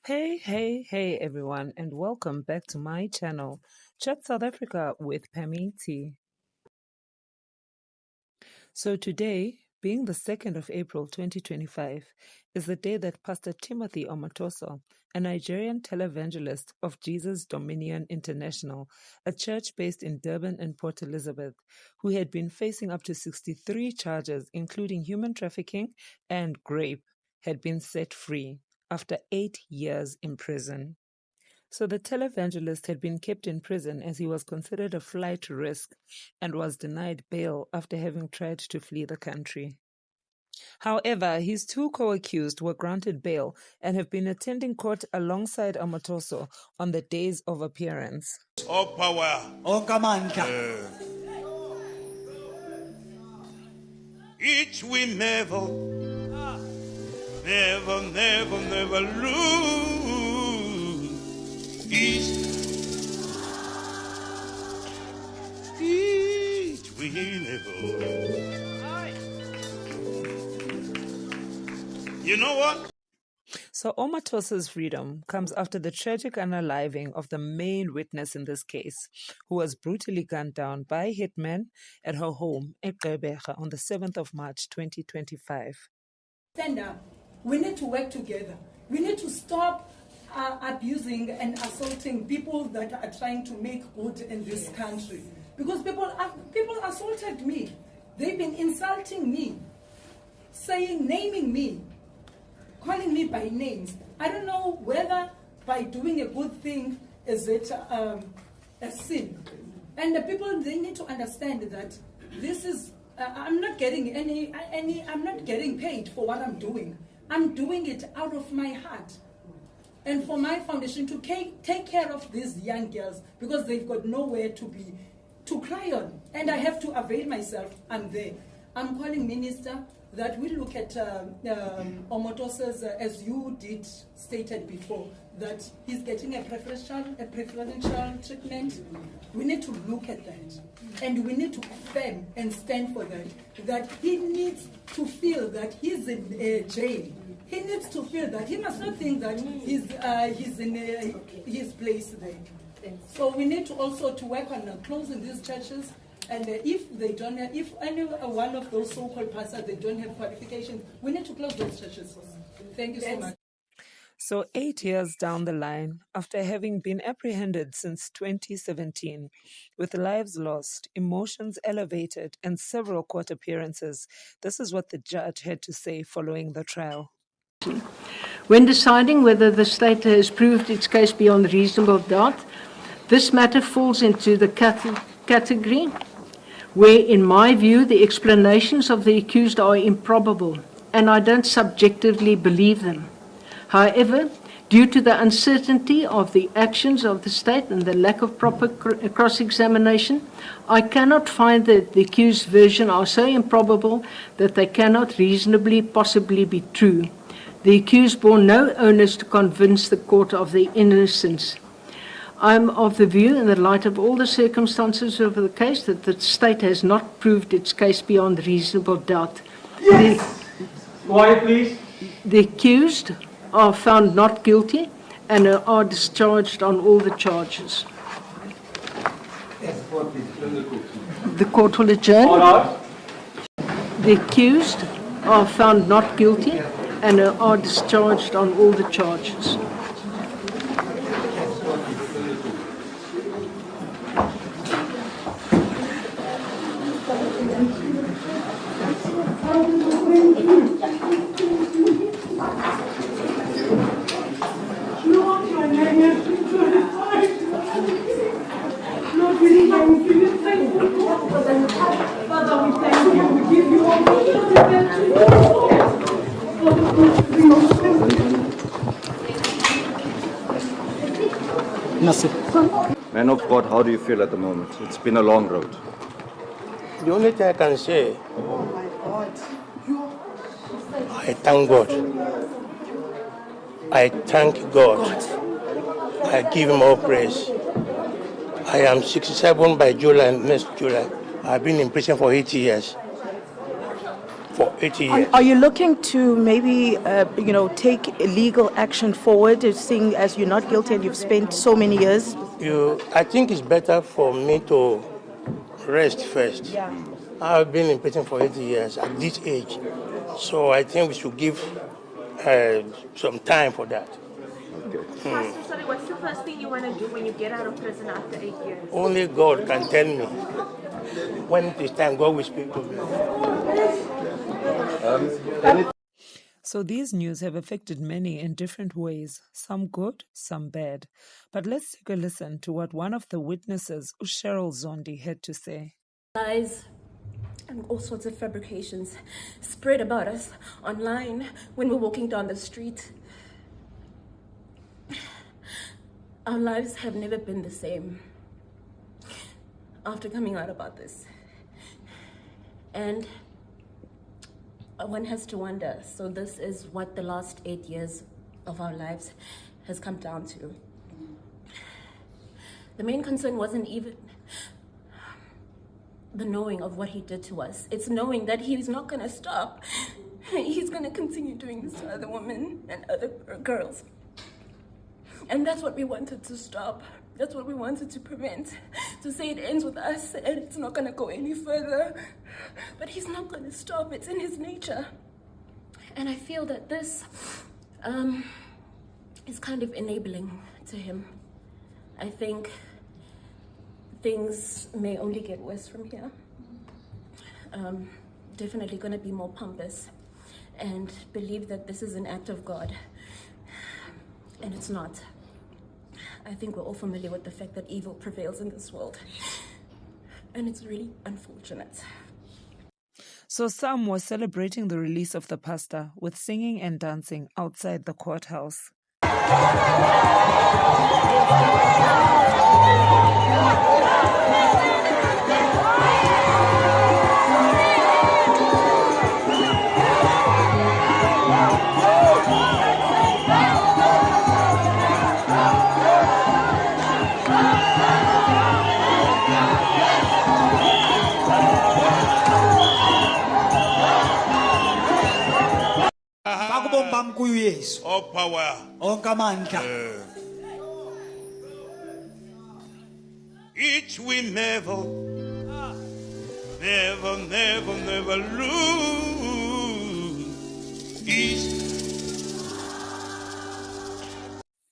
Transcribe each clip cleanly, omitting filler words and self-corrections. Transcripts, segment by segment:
Hey everyone, and welcome back to my channel, Chat South Africa with Pammy T. So today, being the 2nd of April 2025, is the day that Pastor Timothy Omotoso, a Nigerian televangelist of Jesus Dominion International, a church based in Durban and Port Elizabeth, who had been facing up to 63 charges, including human trafficking and rape, had been set free after 8 years in prison. So the televangelist had been kept in prison as he was considered a flight risk and was denied bail after having tried to flee the country. However, his two co-accused were granted bail and have been attending court alongside Omotoso on the days of appearance. All power. Each we never lose. Each we never. You know what? So Omotoso's freedom comes after the tragic unaliving of the main witness in this case, who was brutally gunned down by hitmen at her home at Gqeberha on the 7th of March 2025. Stand up. We need to work together. We need to stop abusing and assaulting people that are trying to make good in this country. Because people assaulted me. They've been insulting me, naming me, calling me by names. I don't know whether by doing a good thing is it a sin. And the people, they need to understand that this is, I'm not getting I'm not getting paid for what I'm doing. I'm doing it out of my heart. And for my foundation to take care of these young girls because they've got nowhere to cry on. And I have to avail myself. I'm there. I'm calling Minister that we look at Omotoso's, as you did stated before, that he's getting a preferential treatment. We need to look at that. And we need to affirm and stand for that. That he needs to feel that he's in jail. He needs to feel that. He must not think that he's in his place there. So we need to also to work on closing these churches. And if any one of those so-called pastors, they don't have qualifications, we need to close those churches. Thank you so much. So 8 years down the line, after having been apprehended since 2017, with lives lost, emotions elevated, and several court appearances, this is what the judge had to say following the trial. When deciding whether the state has proved its case beyond reasonable doubt, this matter falls into the category where, in my view, the explanations of the accused are improbable, and I don't subjectively believe them. However, due to the uncertainty of the actions of the state and the lack of proper cross-examination, I cannot find that the accused version are so improbable that they cannot reasonably possibly be true. The accused bore no onus to convince the court of their innocence. I am of the view, in the light of all the circumstances of the case, that the state has not proved its case beyond reasonable doubt. Yes. Quiet, please. The accused are found not guilty and are discharged on all the charges. The court will adjourn. All right. The accused are found not guilty and are discharged on all the charges. Father, we thank you. We give you all Man of God, how do you feel at the moment? It's been a long road. The only thing I can say, I thank God. I thank God. I give him all praise. I am 67 by July, next July. I've been in prison for 80 years. for 80 years. Are you looking to maybe, take legal action forward, seeing as you're not guilty and you've spent so many years? I think it's better for me to rest first. Yeah. I've been in prison for 80 years at this age, so I think we should give some time for that. Pastor, sorry, what's the first thing you want to do when you get out of prison after 8 years? Only God can tell me. When it is time, God will speak to me. So these news have affected many in different ways, some good, some bad. But let's take a listen to what one of the witnesses, Cheryl Zondi, had to say. Lies and all sorts of fabrications spread about us online when we're walking down the street. Our lives have never been the same after coming out about this. And one has to wonder, so this is what the last 8 years of our lives has come down to. The main concern wasn't even the knowing of what he did to us. It's knowing that he's not gonna stop. He's gonna continue doing this to other women and other girls. And that's what we wanted to stop. That's what we wanted to prevent. To say it ends with us and it's not gonna go any further. But he's not gonna stop, it's in his nature. And I feel that this is kind of enabling to him. I think things may only get worse from here. Definitely gonna be more pompous and believe that this is an act of God. And it's not. I think we're all familiar with the fact that evil prevails in this world. And it's really unfortunate. So some were celebrating the release of the pastor with singing and dancing outside the courthouse. All power. Each we never lose. Each.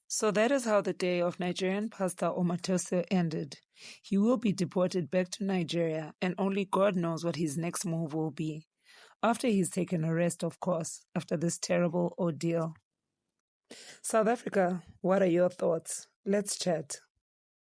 So that is how the day of Nigerian pastor Omotoso ended. He will be deported back to Nigeria, and only God knows what his next move will be. After he's taken a rest, of course, after this terrible ordeal. South Africa, what are your thoughts? Let's chat.